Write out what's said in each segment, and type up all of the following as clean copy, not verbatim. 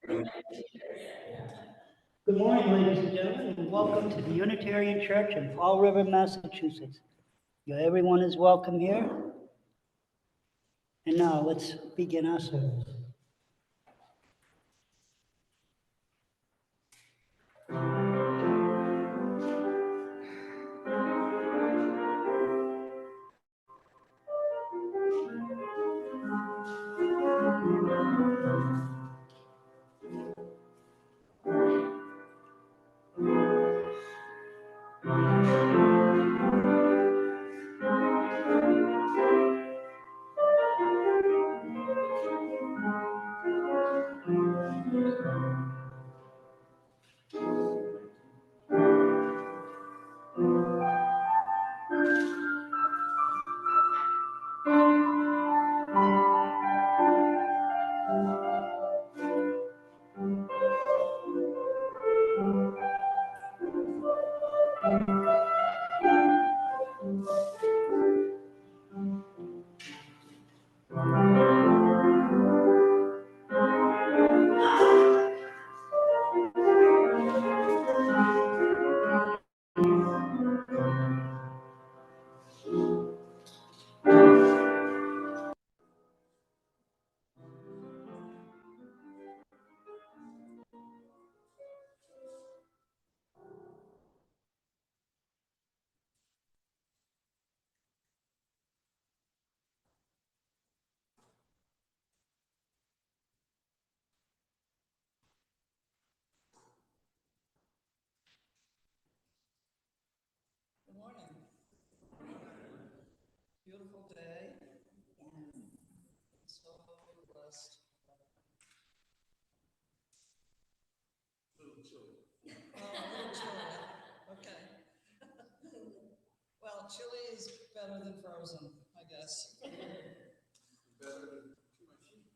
Good morning, ladies and gentlemen, and welcome to the Unitarian Church in Fall River, Massachusetts. Everyone is welcome here. And now let's begin our service. Good morning. Beautiful day. So blessed. A little chilly. Oh, a little chilly. Okay. Well, chilly is better than frozen, I guess. Better than too much heat.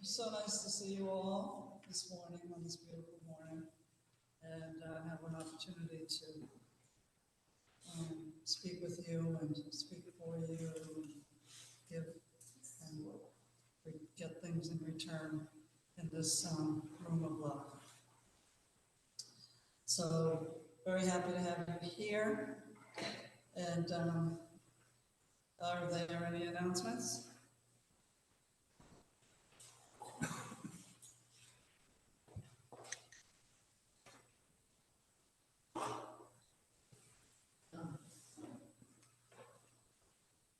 It's so nice to see you all this morning, on this beautiful morning, and have an opportunity to speak with you and speak for you and give and get things in return in this room of love. So very happy to have you here. And are there any announcements?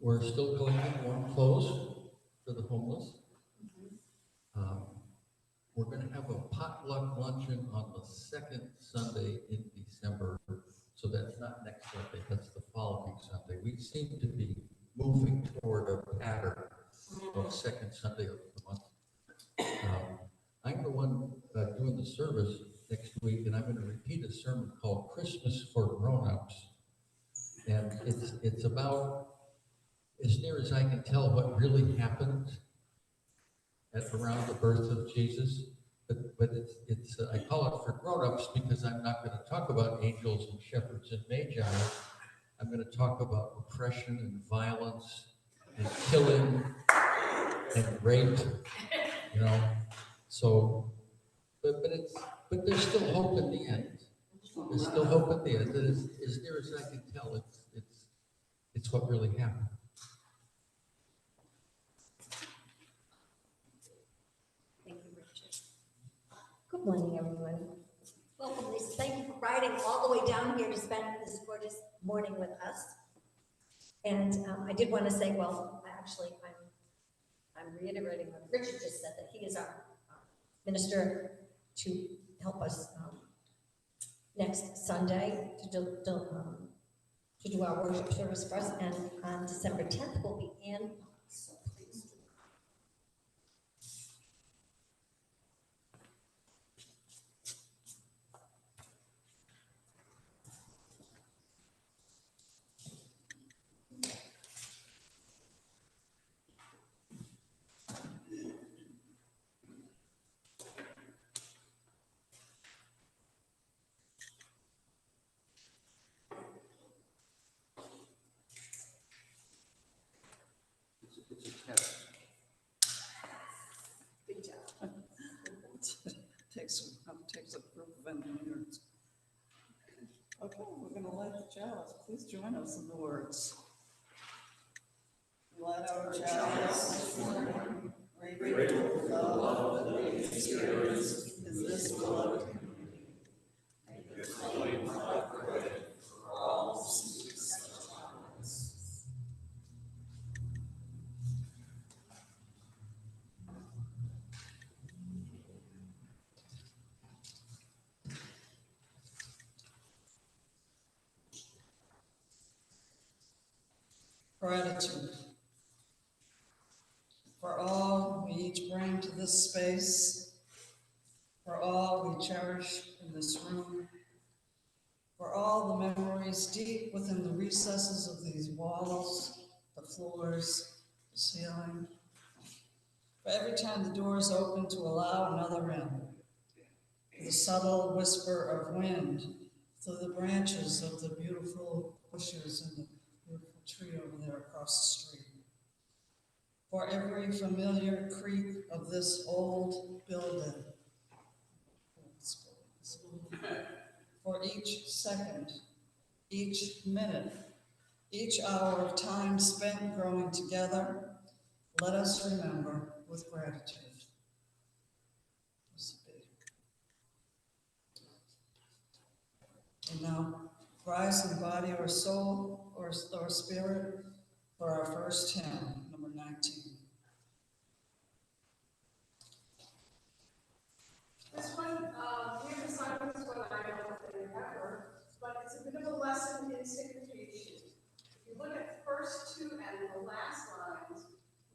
We're still collecting warm clothes for the homeless. We're going to have a potluck luncheon on the second Sunday in December. So that's not next Sunday, that's the following Sunday. We seem to be moving toward a pattern of second Sunday of the month. I'm the one doing the service next week, and I'm going to repeat a sermon called Christmas for Grown-Ups. And it's about, as near as I can tell, what really happened around the birth of Jesus. But it's I call it for grown-ups because I'm not going to talk about angels and shepherds and magi. I'm going to talk about oppression and violence and killing and rape, you know. So, but there's still hope in the end. There's still hope at the end. And as near as I can tell, it's what really happened. Thank you, Richard. Good morning, everyone. Welcome, Lisa. Thank you for riding all the way down here to spend this gorgeous morning with us. And I did want to say, well, actually, I'm reiterating what Richard just said, that he is our minister to help us next Sunday to do our worship service for us. And on December 10th, we'll be in. So please do. It's a test. Good job. preventing words. Okay, we're gonna light the chalice. Please join us in the words. Let our chalice grateful for the love that we experience in this beloved community. Make it flame like bread for all who seek such balance. Gratitude for all we each bring to this space, for all we cherish in this room, for all the memories deep within the recesses of these walls, the floors, the ceiling, for every time the doors open to allow another in, for the subtle whisper of wind through the branches of the beautiful bushes and the beautiful tree over there across the street, for every familiar creak of this old building, for each second, each minute, each hour of time spent growing together, let us remember with gratitude. And now, rise in body or soul or spirit for our first hymn, number 19. This one, we have assigned this one, I don't remember, but it's a bit of a lesson in signification. If you look at the first two and the last lines,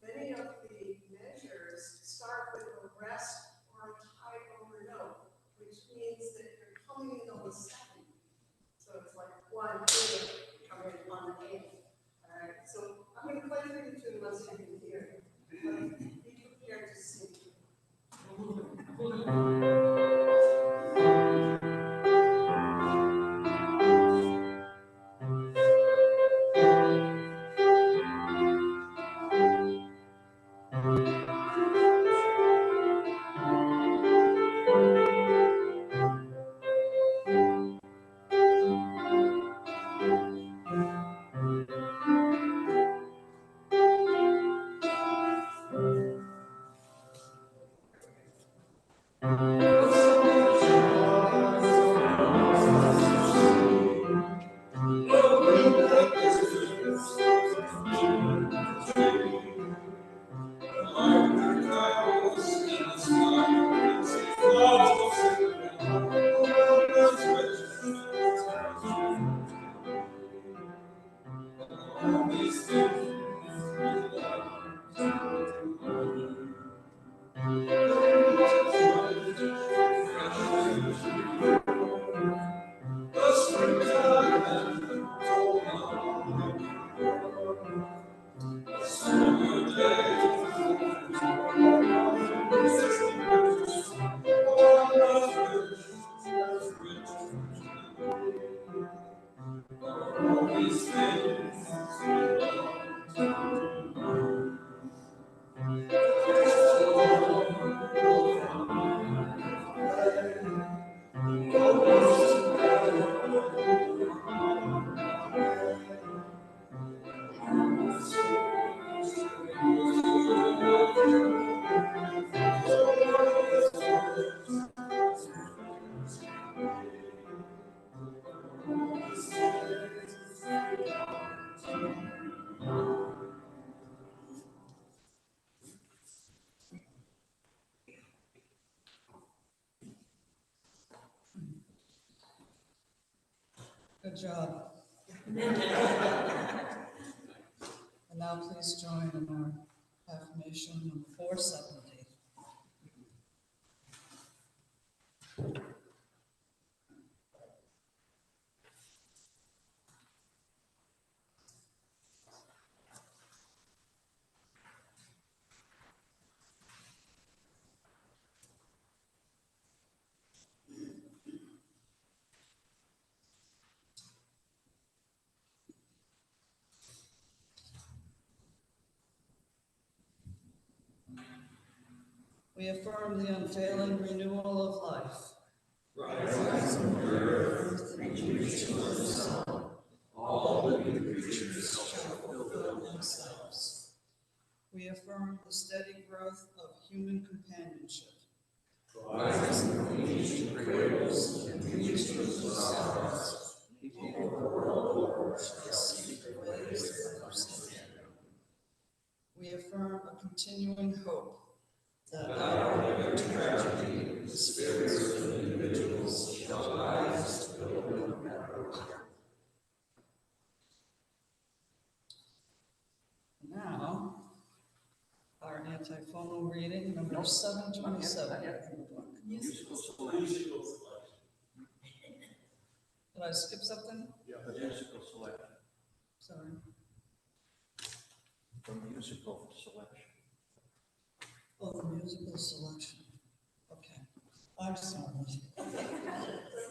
many of the measures start with a rest or a high over note, which means that you're coming in on the second. So it's like 1, 2, coming in on the 8th. All right, so I'm going to play through the tune unless you can hear it. But be prepared to sing. Good job. And now please join in our affirmation number 470. We affirm the unfailing renewal of life. rise from the earth and reach to the sun. All living creatures shall fulfill themselves. We affirm the steady growth of human companionship. Rising from ancient cradles and reach to the stars, people of the world over shall seek the face of Savior. We affirm a continuing hope that out of every tragedy, the spirits of individuals shall rise to build a better life. Now, our antiphonal reading, number 727 in the book. Did I skip something? Yeah, the musical selection. Sorry. The musical selection. Oh, the musical selection. Okay. I'm sorry.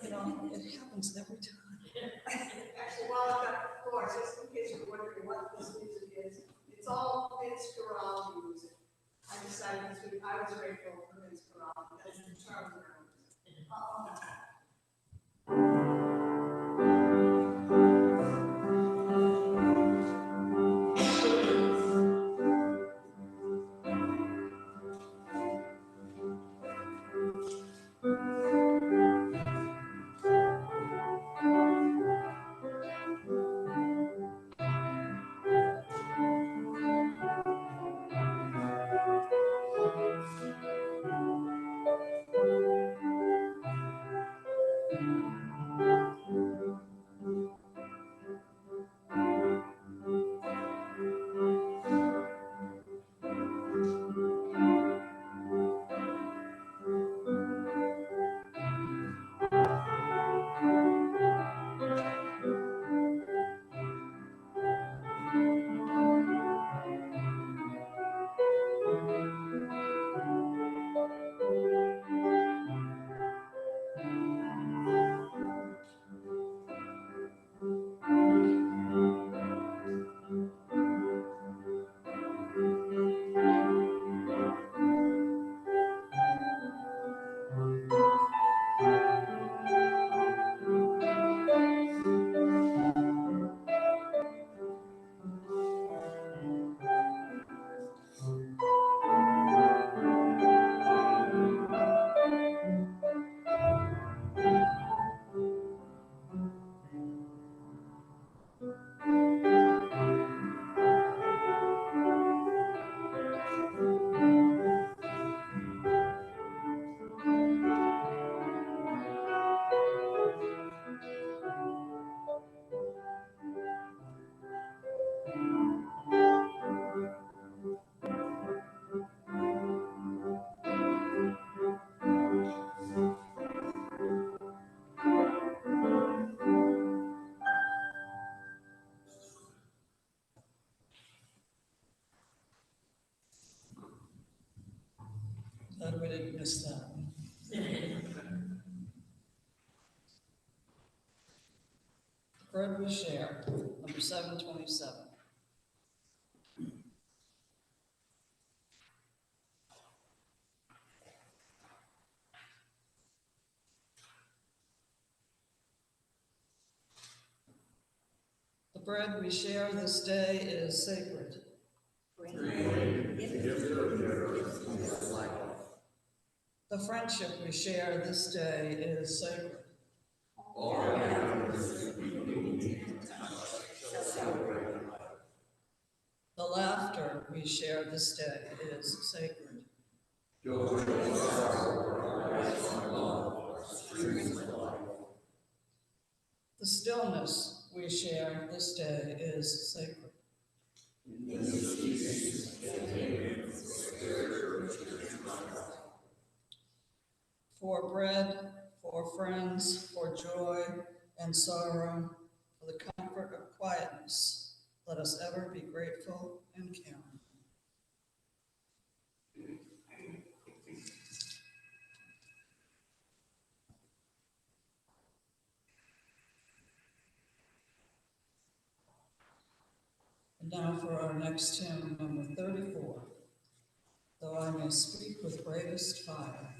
You know, it happens every time. Actually, while I've got the floor, just in case you're wondering what this music is, it's all Vince Guaraldi music. I decided I was grateful for Vince Guaraldi. That's the term around it. Glad we didn't miss that. The bread we share, number 727. The bread we share this day is sacred. The friendship we share this day is sacred. The laughter we share this day is sacred. The stillness we share this day is sacred. For bread, for friends, for joy and sorrow, for the comfort of quietness, let us ever be grateful and caring. And now for our next hymn, number 34, Though I May Speak with Bravest Fire.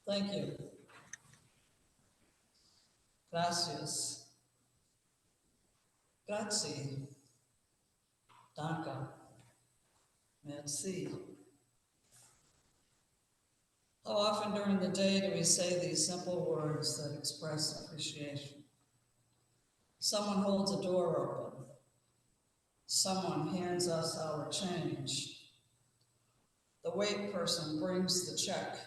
Thank you. Gracias. Grazie. Danke. Merci. How often during the day do we say these simple words that express appreciation? Someone holds a door open. Someone hands us our change. The wait person brings the check.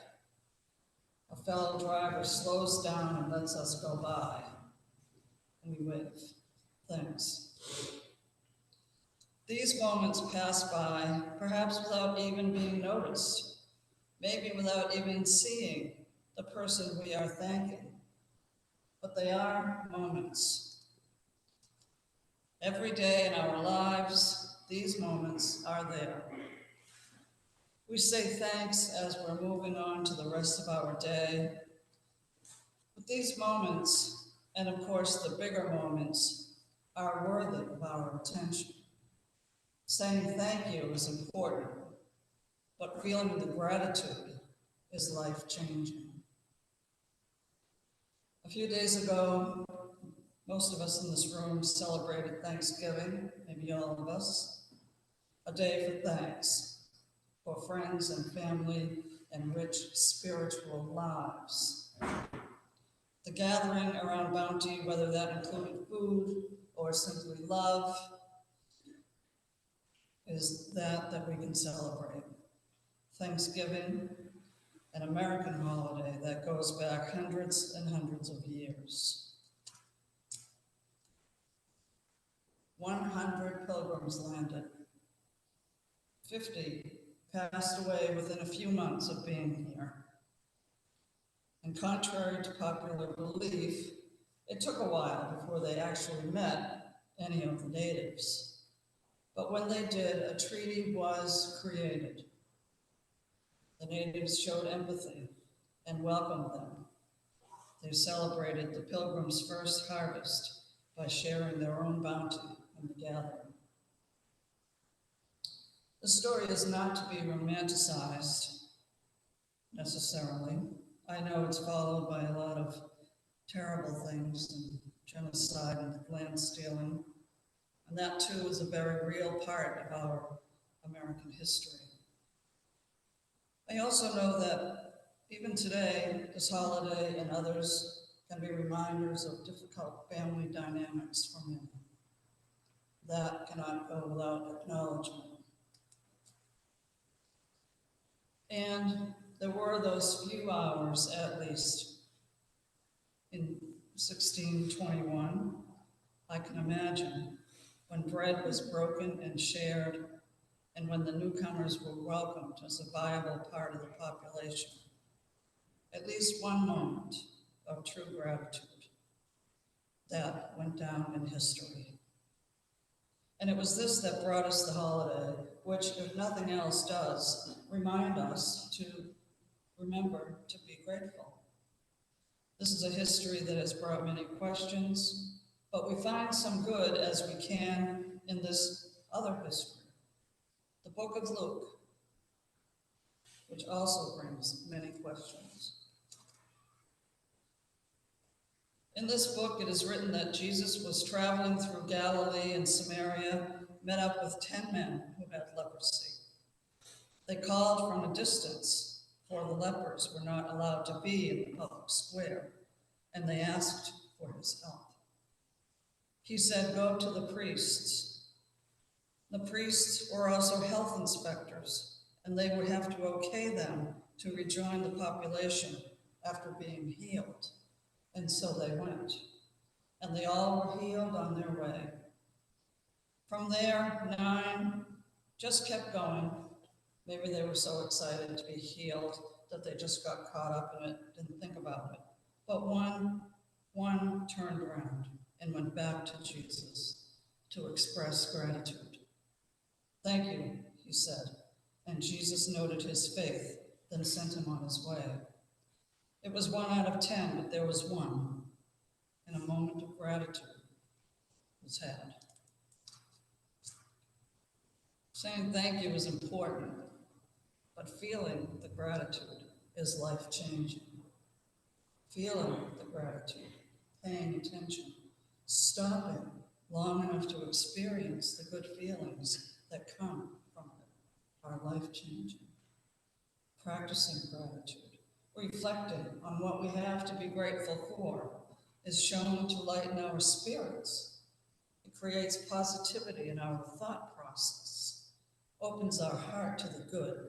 A fellow driver slows down and lets us go by. And we wave. Thanks. These moments pass by, perhaps without even being noticed, maybe without even seeing the person we are thanking. But they are moments. Every day in our lives, these moments are there. We say thanks as we're moving on to the rest of our day. But these moments, and of course the bigger moments, are worthy of our attention. Saying thank you is important, but feeling the gratitude is life-changing. A few days ago, most of us in this room celebrated Thanksgiving, maybe all of us, a day for thanks, for friends and family and rich spiritual lives. The gathering around bounty, whether that included food or simply love, is that we can celebrate. Thanksgiving, an American holiday that goes back hundreds and hundreds of years. 100 pilgrims landed. 50 passed away within a few months of being here. And contrary to popular belief, it took a while before they actually met any of the natives. But when they did, a treaty was created. The natives showed empathy and welcomed them. They celebrated the pilgrims' first harvest by sharing their own bounty in the gathering. The story is not to be romanticized necessarily. I know it's followed by a lot of terrible things and genocide and land stealing. And that too is a very real part of our American history. I also know that even today, this holiday and others can be reminders of difficult family dynamics for many. That cannot go without acknowledgement. And there were those few hours, at least, in 1621, I can imagine, when bread was broken and shared, and when the newcomers were welcomed as a viable part of the population. At least one moment of true gratitude that went down in history. And it was this that brought us the holiday, which, if nothing else does, remind us to remember to be grateful. This is a history that has brought many questions, but we find some good as we can in this other history, the book of Luke, which also brings many questions. In this book, it is written that Jesus was traveling through Galilee and Samaria, met up with 10 men who had leprosy. They called from a distance, for the lepers were not allowed to be in the public square, and they asked for his help. He said, "Go to the priests." The priests were also health inspectors, and they would have to okay them to rejoin the population after being healed. And so they went, and they all were healed on their way. From there, 9 just kept going. Maybe they were so excited to be healed that they just got caught up in it, didn't think about it. But one turned around and went back to Jesus to express gratitude. "Thank you," he said, and Jesus noted his faith, then sent him on his way. It was 1 out of 10, but there was one, and a moment of gratitude was had. Saying thank you is important, but feeling the gratitude is life-changing. feeling the gratitude, paying attention, stopping long enough to experience the good feelings that come from it are life-changing. Practicing gratitude, reflecting on what we have to be grateful for, is shown to lighten our spirits. It creates positivity in our thought process, opens our heart to the good.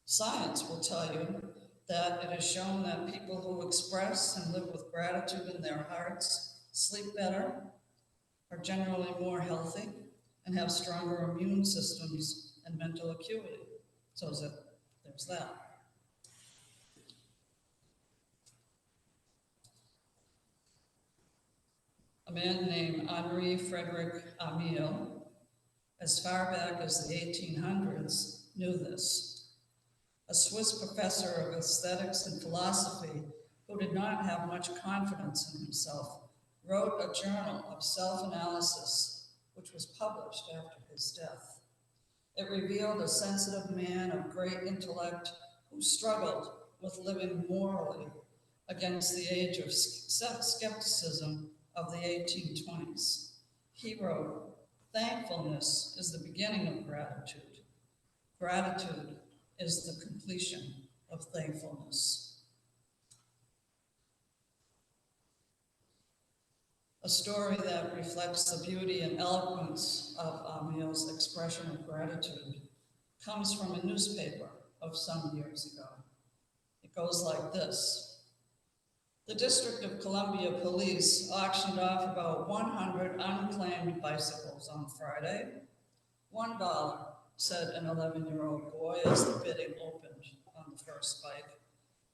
Science will tell you that it is shown that people who express and live with gratitude in their hearts sleep better, are generally more healthy, and have stronger immune systems and mental acuity. So there's that. A man named Henri Frederick Amiel, as far back as the 1800s, knew this. A Swiss professor of aesthetics and philosophy who did not have much confidence in himself wrote a journal of self-analysis, which was published after his death. It revealed a sensitive man of great intellect who struggled with living morally against the age of skepticism of the 1820s. He wrote, "Thankfulness is the beginning of gratitude. Gratitude is the completion of thankfulness." A story that reflects the beauty and eloquence of Amiel's expression of gratitude comes from a newspaper of some years ago. It goes like this. The District of Columbia Police auctioned off about 100 unclaimed bicycles on Friday. $1, said an 11-year-old boy as the bidding opened on the first bike.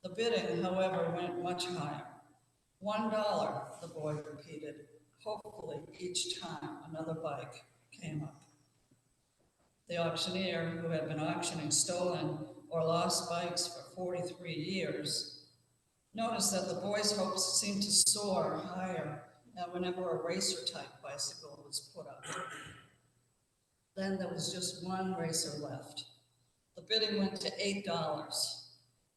The bidding, however, went much higher. $1, the boy repeated, hopefully each time another bike came up. The auctioneer, who had been auctioning stolen or lost bikes for 43 years, noticed that the boy's hopes seemed to soar higher whenever a racer-type bicycle was put up. Then there was just one racer left. The bidding went to $8.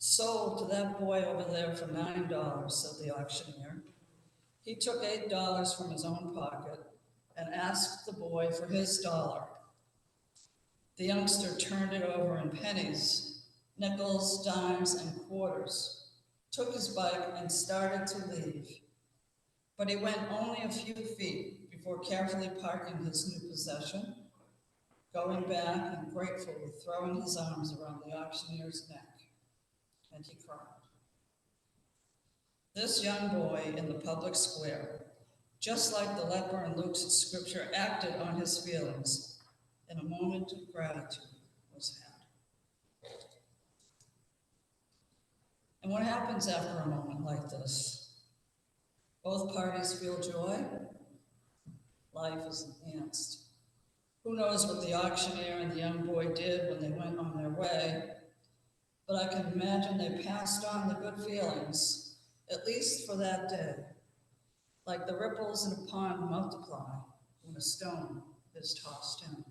Sold to that boy over there for $9, said the auctioneer. He took $8 from his own pocket and asked the boy for his dollar. The youngster turned it over in pennies, nickels, dimes, and quarters, took his bike and started to leave. But he went only a few feet before carefully parking his new possession, going back and gratefully throwing his arms around the auctioneer's neck. And he cried. This young boy in the public square, just like the leper in Luke's scripture, acted on his feelings, and a moment of gratitude was had. And what happens after a moment like this? Both parties feel joy. Life is enhanced. Who knows what the auctioneer and the young boy did when they went on their way, but I can imagine they passed on the good feelings, at least for that day, like the ripples in a pond multiply when a stone is tossed in.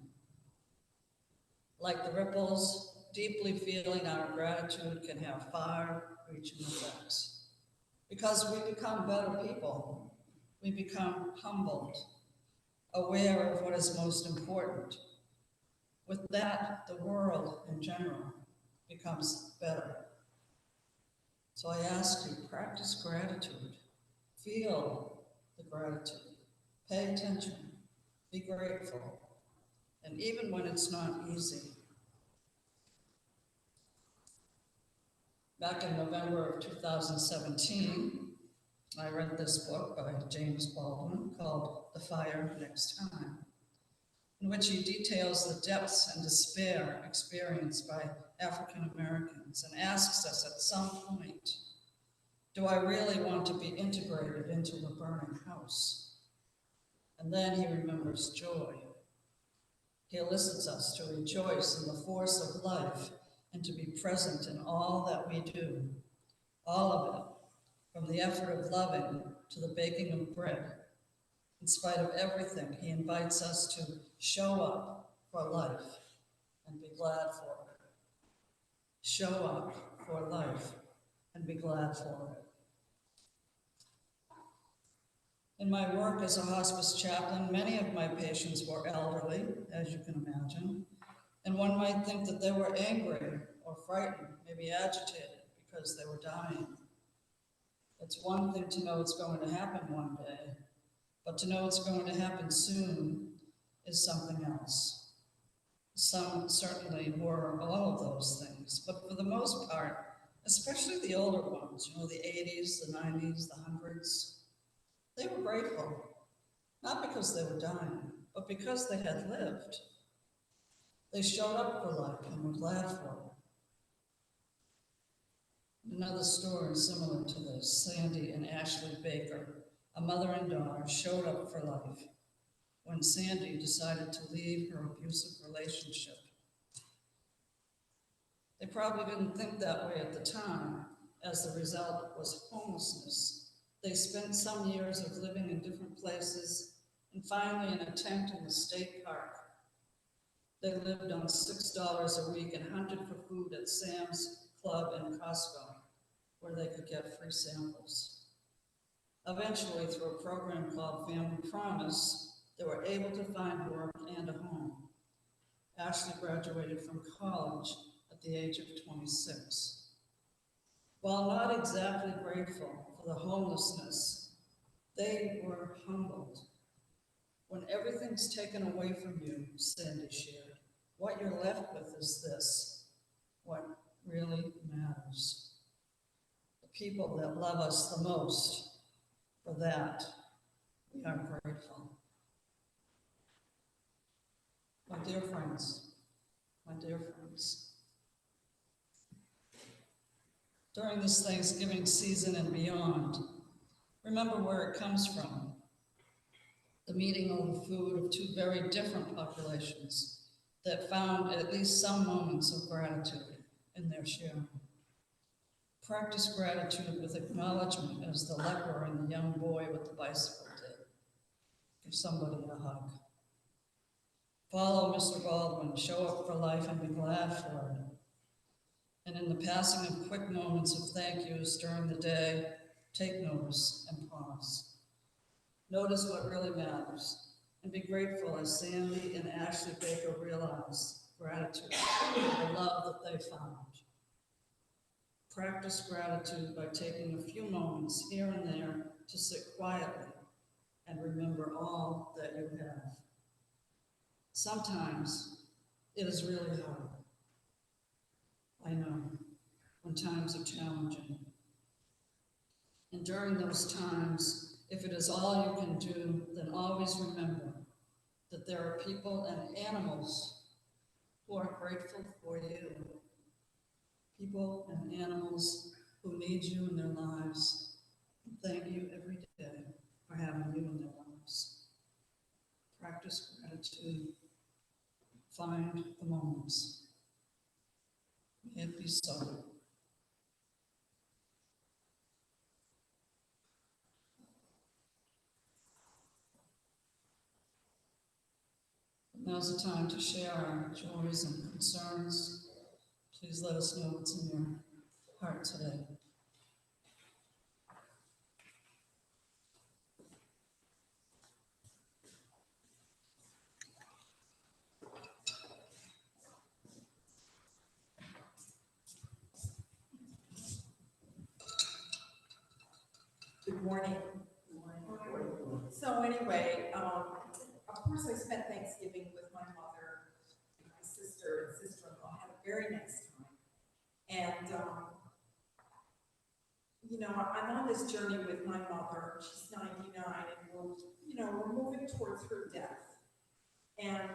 Like the ripples, deeply feeling our gratitude can have far-reaching effects. Because we become better people, we become humbled, aware of what is most important. With that, the world in general becomes better. So I ask you, practice gratitude. Feel the gratitude. Pay attention. Be grateful. And even when it's not easy. Back in November of 2017, I read this book by James Baldwin called The Fire Next Time, in which he details the depths and despair experienced by African Americans and asks us at some point, do I really want to be integrated into a burning house? And then he remembers joy. He elicits us to rejoice in the force of life and to be present in all that we do, all of it, from the effort of loving to the baking of bread. In spite of everything, he invites us to show up for life and be glad for it. Show up for life and be glad for it. In my work as a hospice chaplain, many of my patients were elderly, as you can imagine, and one might think that they were angry or frightened, maybe agitated because they were dying. It's one thing to know it's going to happen one day, but to know it's going to happen soon is something else. Some certainly were all of those things, but for the most part, especially the older ones, the 80s, the 90s, the 100s, they were grateful. Not because they were dying, but because they had lived. They showed up for life and were glad for it. Another story similar to this, Sandy and Ashley Baker, a mother and daughter, showed up for life when Sandy decided to leave her abusive relationship. They probably didn't think that way at the time, as the result was homelessness. They spent some years of living in different places, and finally in a tent in the state park. They lived on $6 a week and hunted for food at Sam's Club and Costco, where they could get free samples. Eventually, through a program called Family Promise, they were able to find work and a home. Ashley graduated from college at the age of 26. While not exactly grateful for the homelessness, they were humbled. When everything's taken away from you, Sandy shared, what you're left with is this, what really matters. The people that love us the most, for that, we are grateful. My dear friends, during this Thanksgiving season and beyond, remember where it comes from. The meeting over food of two very different populations that found at least some moments of gratitude in their sharing. Practice gratitude with acknowledgement as the leper and the young boy with the bicycle did. Give somebody a hug. Follow Mr. Baldwin, show up for life and be glad for it. And in the passing of quick moments of thank yous during the day, take notice and pause. Notice what really matters and be grateful as Sandy and Ashley Baker realize gratitude for the love that they found. Practice gratitude by taking a few moments here and there to sit quietly and remember all that you have. Sometimes it is really hard. I know, when times are challenging. And during those times, if it is all you can do, then always remember that there are people and animals who are grateful for you. People and animals who need you in their lives. Thank you every day for having you in their lives. Practice gratitude. Find the moments. May it be so. Now's the time to share our joys and concerns. Please let us know what's in your heart today. Good morning. So anyway, of course I spent Thanksgiving with my mother, and my sister and sister-in-law. Had a very nice time. And, I'm on this journey with my mother. She's 99 and we're moving towards her death. And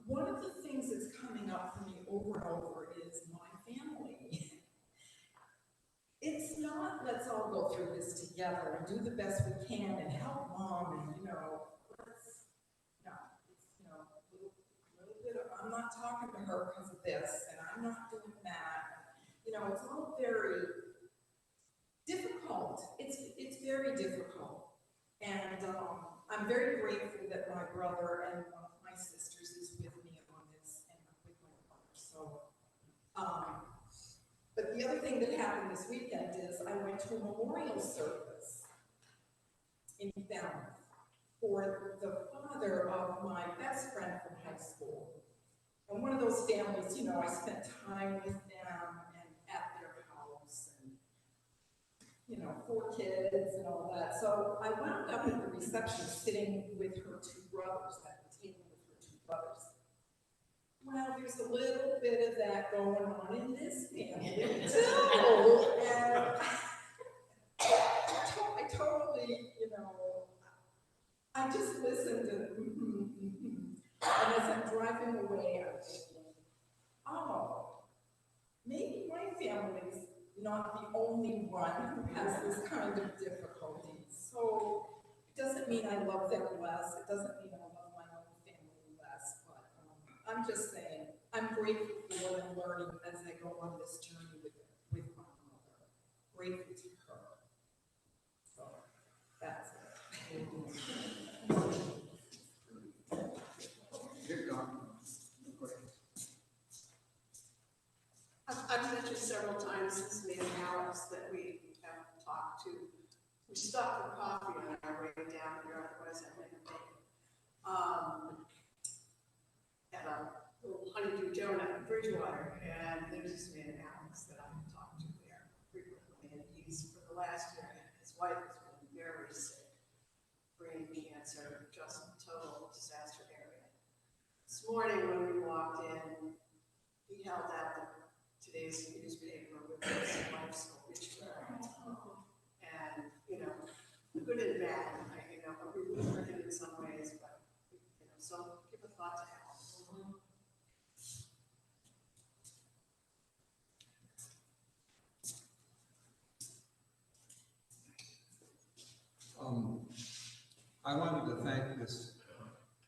one of the things that's coming up for me over and over is my family. It's not, let's all go through this together and do the best we can and help mom and, let's, no, it's, little bit of, I'm not talking to her because of this and I'm not doing that. It's all very difficult. It's very difficult. And I'm very grateful that my brother and one of my sisters is with me on this and with my mother. So, but the other thing that happened this weekend is I went to a memorial service in Falmouth for the father of my best friend from high school. And one of those families, you know, I spent time with them and at their house and, you know, 4 kids and all that. So I wound up at the reception sitting with her 2 brothers, at the table with her 2 brothers. Well, there's a little bit of that going on in this family too. And I totally, you know, I just listened and and as I'm driving away, I'm thinking, oh, maybe my family's not the only one who has this kind of difficulty. So it doesn't mean I love them less. It doesn't mean I love my own family less. But I'm just saying, I'm grateful for what I'm learning as I go on this journey with my mother. Grateful to her. So that's it. I've mentioned several times since me and Alex that we have talked to. We stopped for coffee on our way down here, otherwise I wouldn't have made it. At a little honeydew donut in Bridgewater, and there's this man Alex that I talk to there frequently, and he's, for the last year, his wife has been very sick, brain cancer, just total disaster area. This morning when we walked in, he held out today's newspaper with his wife's obituary. And, you know, good and bad, you know, we root for him in some ways, but, you know, so give a thought to Alex. I wanted to thank this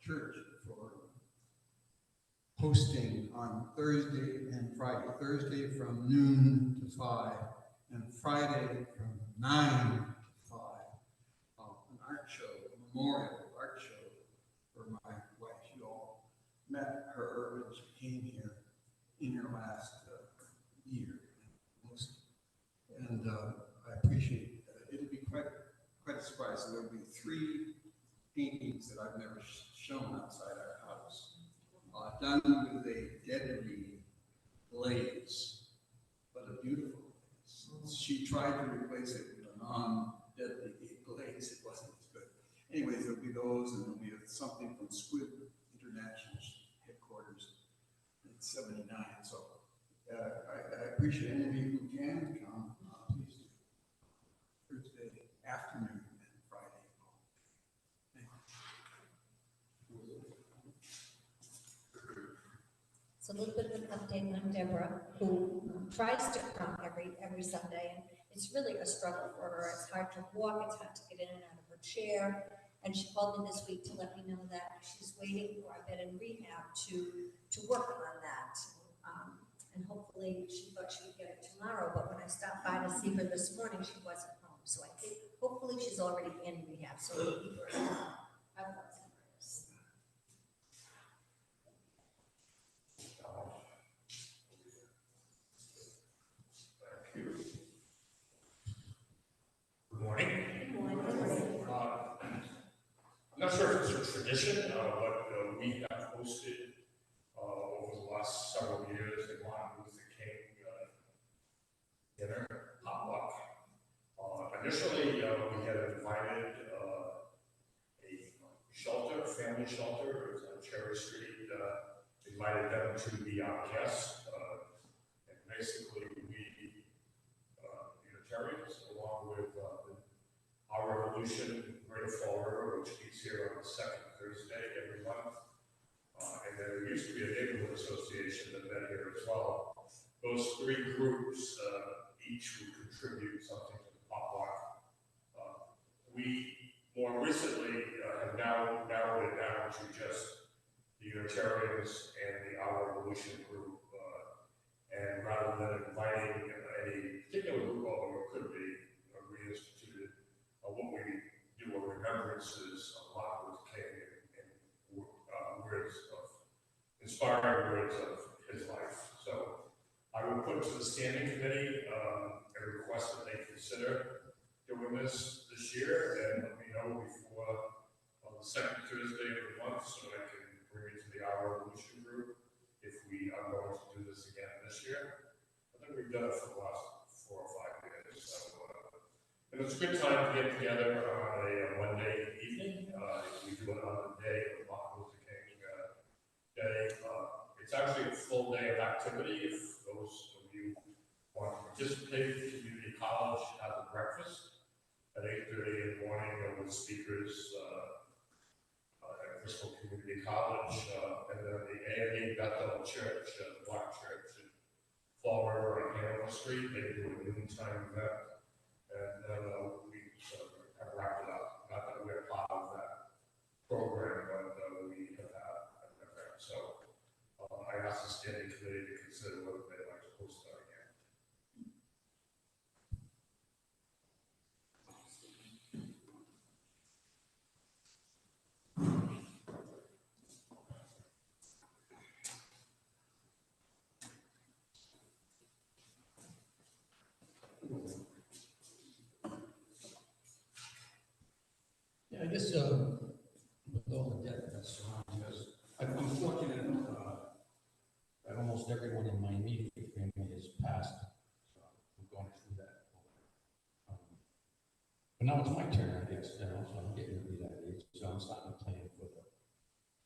church for hosting on Thursday and Friday. Thursday from noon to 5, and Friday from 9 to 5. An art show, a memorial art show for my wife. You all met her when she came here in her last year. And I appreciate it. It'll be quite a surprise. So there'll be 3 paintings that I've never shown outside our house. Done with a deadly glaze, but a beautiful glaze. She tried to replace it with a non-deadly glaze. It wasn't as good. Anyways, there'll be those, and there'll be something from Squid International headquarters in '79. So I appreciate any of you who can come. Please do. Thursday afternoon and Friday. Thank you. So a little bit of an update on Deborah, who tries to come every Sunday, and it's really a struggle for her. It's hard to walk, it's hard to get in and out of her chair. And she called me this week to let me know that she's waiting for a bed in rehab to work on that. And hopefully she thought she would get it tomorrow, but when I stopped by to see her this morning, she wasn't home. So I think hopefully she's already in rehab. So we'll keep her in our thoughts and prayers. Good morning. Good morning. I'm not sure if it's a tradition, but we have hosted over the last several years the Martin Luther King dinner potluck. Initially, we had invited a family shelter, it was on Cherry Street, invited them to be our guests. And basically, we, Unitarians, along with our Revolution, Greater Fall River, which meets here on the 2nd Thursday every month. And then there used to be a neighborhood association that met here as well. Those 3 groups each would contribute something to the potluck. We more recently have now narrowed it down to just the Unitarians and the Our Revolution group. And rather than inviting any particular group, although it could be reinstituted, what we do are remembrances of Martin Luther King and words of inspiring words of his life. So I will put to the standing committee, a request that they consider doing this year, and let me know before on the second Tuesday of the month, so I can bring it to the Our Evolution group, if we are going to do this again this year. I think we've done it for the last 4 or 5 years, so, and it's a good time to get together on a Monday evening. We do it on the day of Martin Luther King Day. It's actually a full day of activity. If those of you want to participate, community college has a breakfast at 8:30 in the morning with speakers at Bristol Community College, and then the A&E Bethel Church, the Black Church in Fall River on Hanover Street. They do a noontime event, and then we sort of have wrapped it up. Not that we're part of that program, but we have had an event. So I asked the standing committee to consider whether they'd like to host that again. Yeah, I guess, with all the debt that's surrounding us, I'm fortunate, that almost everyone in my immediate family has passed. So I'm going through that. But now it's my turn, I guess, so I'm getting to be that age, so I'm starting to plan for the,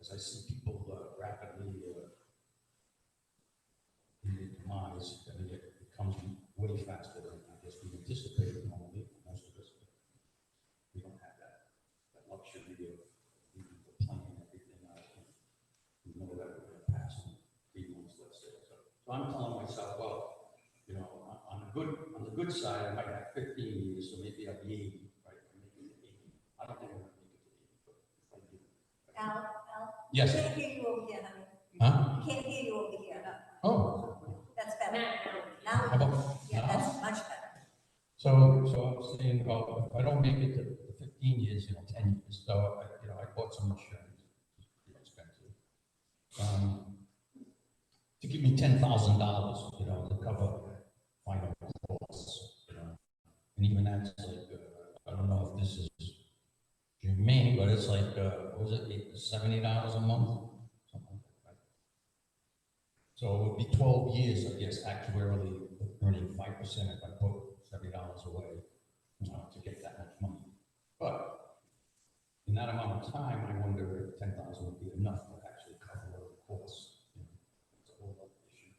as I see people, rapidly, in their demise, I mean, it comes way faster than I guess we anticipated normally, most of us. We don't have that luxury of even planning everything out. We know that we're going to pass in 3 months, let's say. So I'm telling myself, well, you know, on the good side, I might have 15 years, so maybe I'll be 80, right? Maybe 80. I don't think I'm going to make it to 80, but if I do. Al, Yes. can't hear you over here, honey. Huh? Can't hear you over here. Oh. That's better. Now, How about yeah, now? that's much better. So I was saying, well, if I don't make it to 15 years, 10 years, so I bought some insurance, it's pretty expensive, to give me $10,000, to cover final costs, and even that's like, I don't know if this is germane, but it's like, what was it, $70 a month, something like that, right? So it would be 12 years, I guess, actuarially earning 5% if I put $70 away, to get that much money. But in that amount of time, I wonder if 10,000 would be enough to actually cover the costs. It's a whole other issue.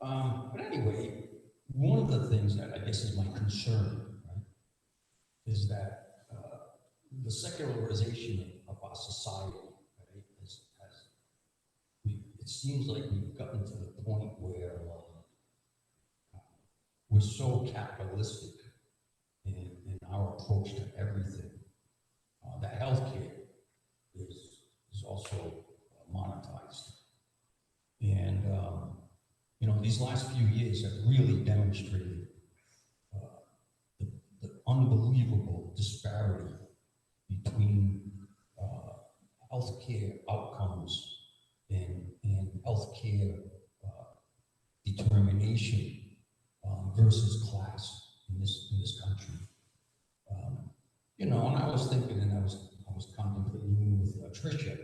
But anyway, one of the things that I guess is my concern, right, is that the secularization of our society, right, it seems like we've gotten to the point where we're so capitalistic in our approach to everything, that healthcare is also monetized. And, these last few years have really demonstrated the unbelievable disparity between healthcare outcomes and healthcare determination versus class in this country. And I was thinking, and I was contemplating with Tricia,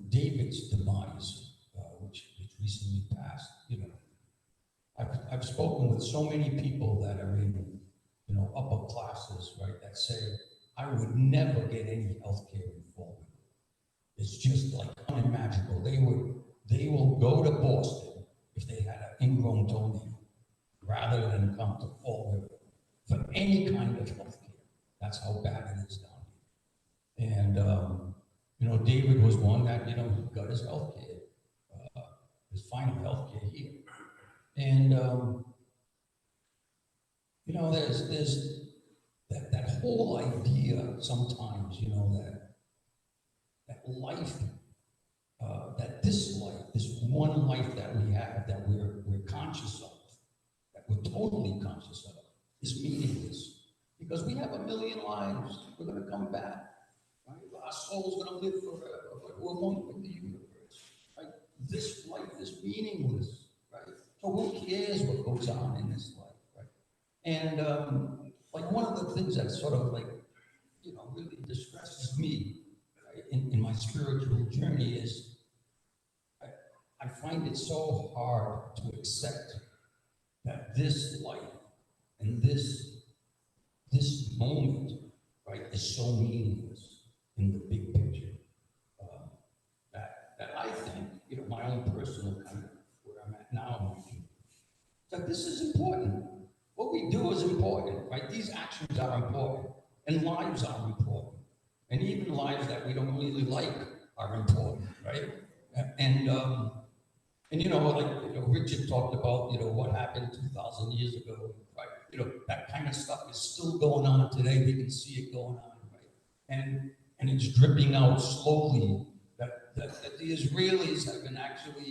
David's demise, which recently passed. I've spoken with so many people that are in, upper classes, right, that say, I would never get any health care in Fall River. It's just like unimaginable. They will go to Boston if they had an ingrown toenail rather than come to Fall River for any kind of health care. That's how bad it is down here. And, David was one that, he got his health care, his final health care here. And, there's that whole idea sometimes, that life, that this life, this one life that we have, that we're conscious of, that we're totally conscious of, is meaningless. Because we have 1 million lives, we're going to come back, right? Our soul's going to live forever, but we're one with the universe, right? This goes on in this life, right? And like one of the things that sort of like, you know, really distresses me, right, in my spiritual journey is I find it so hard to accept that this life and this moment, right, is so meaningless in the big picture. That I think, you know, my own personal kind of where I'm at now, that this is important. What we do is important, right? These actions are important, and lives are important, and even lives that we don't really like are important, right? And you know, like, you know, Richard talked about, you know, what happened 2,000 years ago, right? You know, that kind of stuff is still going on today. We can see it going on, right? And it's dripping out slowly. That the Israelis have been actually,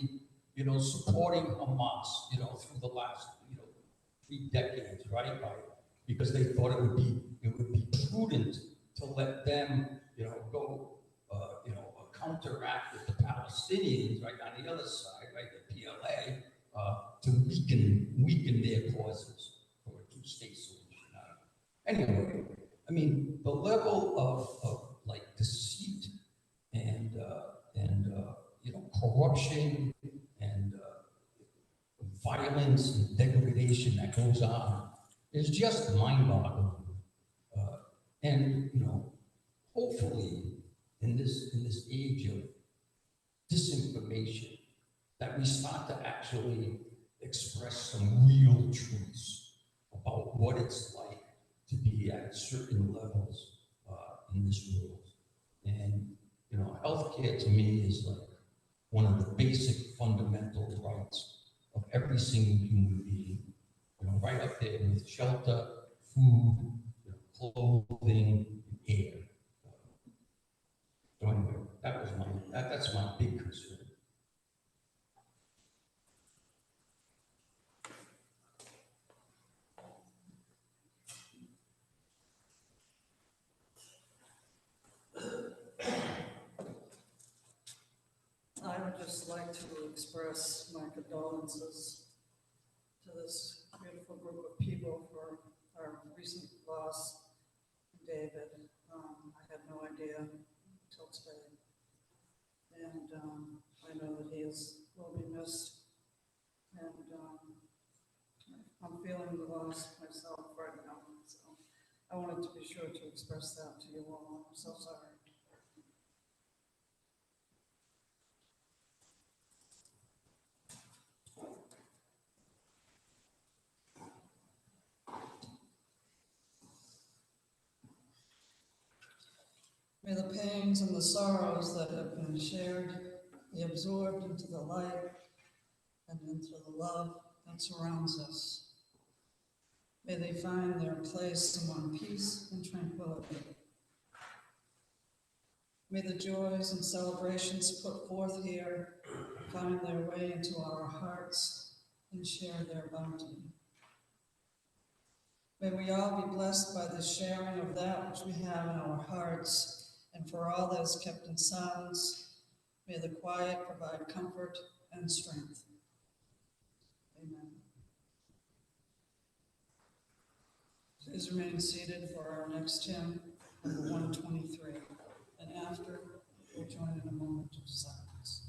you know, supporting Hamas, you know, through the last, you know, 3 decades, right? Because they thought it would be prudent to let them, you know, go, you know, counteract with the Palestinians, right, on the other side, right, the PLA, to weaken their causes for a 2-state solution. Anyway, I mean, the level of like deceit and you know, corruption and violence and degradation that goes on is just mind-boggling. And you know, hopefully, in this age of disinformation, that we start to actually express some real truths about what it's like to be at certain levels in this world. And you know, healthcare to me is like one of the basic fundamental rights of every single human being. You know, right up there with shelter, food, you know, clothing, and air. So anyway, that's my big concern. I would just like to express my condolences to this beautiful group of people for our recent loss, David. I had no idea until today. And I know that will be missed. And I'm feeling the loss myself right now. So I wanted to be sure to express that to you all. I'm so sorry. May the pains and the sorrows that have been shared be absorbed into the light and into the love that surrounds us. May they find their place among peace and tranquility. May the joys and celebrations put forth here find their way into our hearts and share their bounty. May we all be blessed by the sharing of that which we have in our hearts, and for all that is kept in silence, may the quiet provide comfort and strength. Amen. Please remain seated for our next hymn, number 123, and after, we'll join in a moment of silence.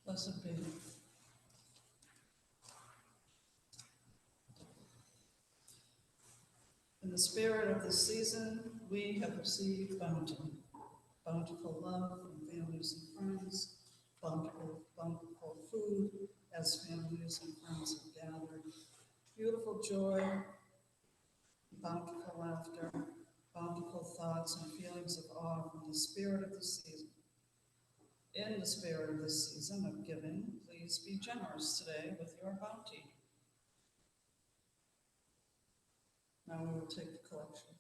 Blessed be. In the spirit of this season, we have received bounty, bountiful love from families and friends, bountiful food as families and friends have gathered, beautiful joy, bountiful laughter, bountiful thoughts and feelings of awe from the spirit of the season. In the spirit of this season of giving, please be generous today with your bounty. Now we will take the collection.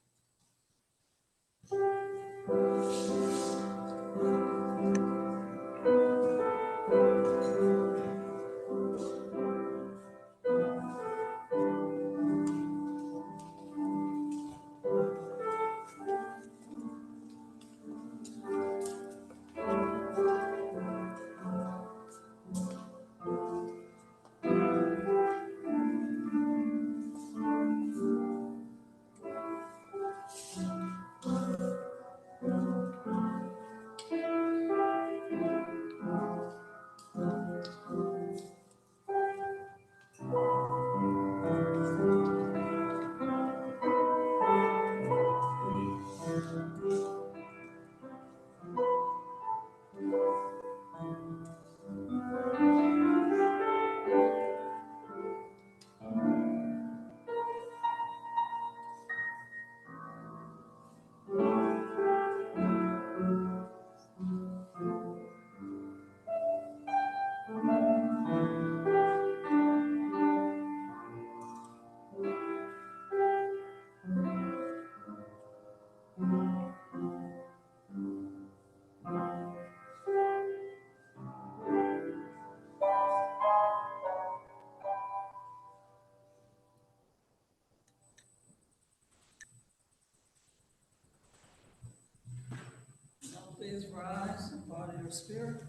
Now please rise in body or spirit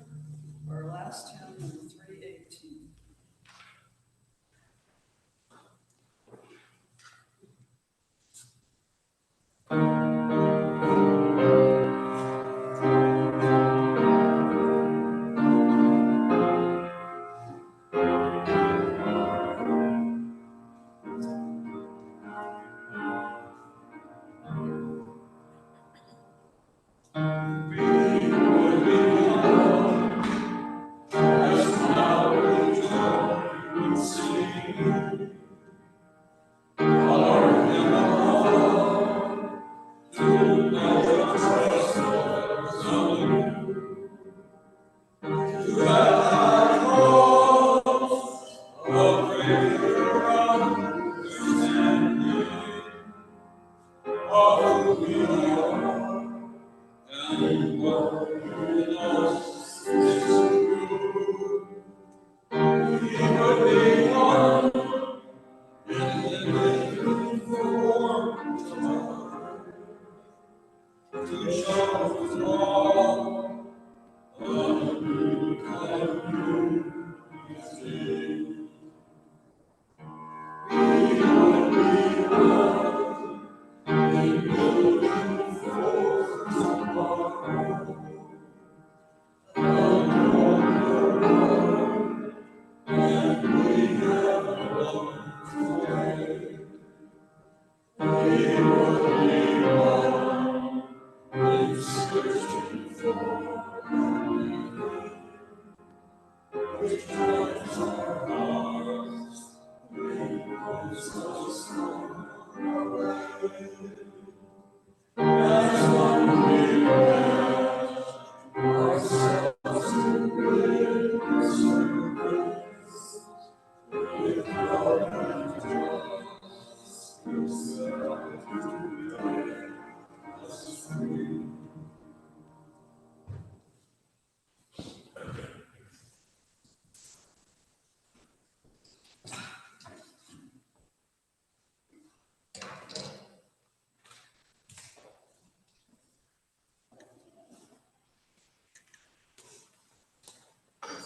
for our last hymn, number 318.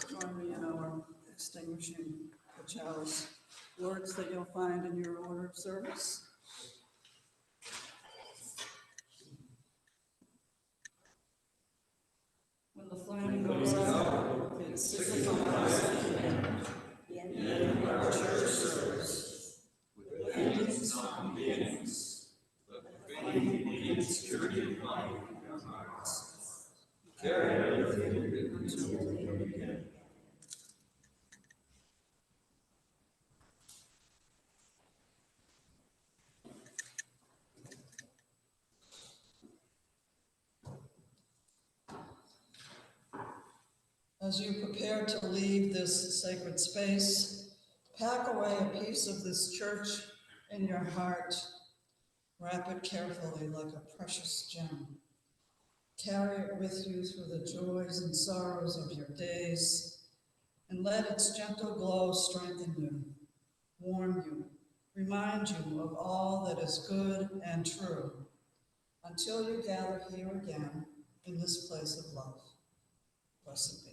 Join me in our extinguishing the chalice. Words that you'll find in your order of service. When the flame goes out, it signifies the end of our church service. With endings on beginnings, let the flame begin its journey of life in our hearts. Carry it with you until we meet again. As you prepare to leave this sacred space, pack away a piece of this church in your heart. Wrap it carefully like a precious gem. Carry it with you through the joys and sorrows of your days, and let its gentle glow strengthen you, warm you, remind you of all that is good and true, until you gather here again in this place of love. Blessed be.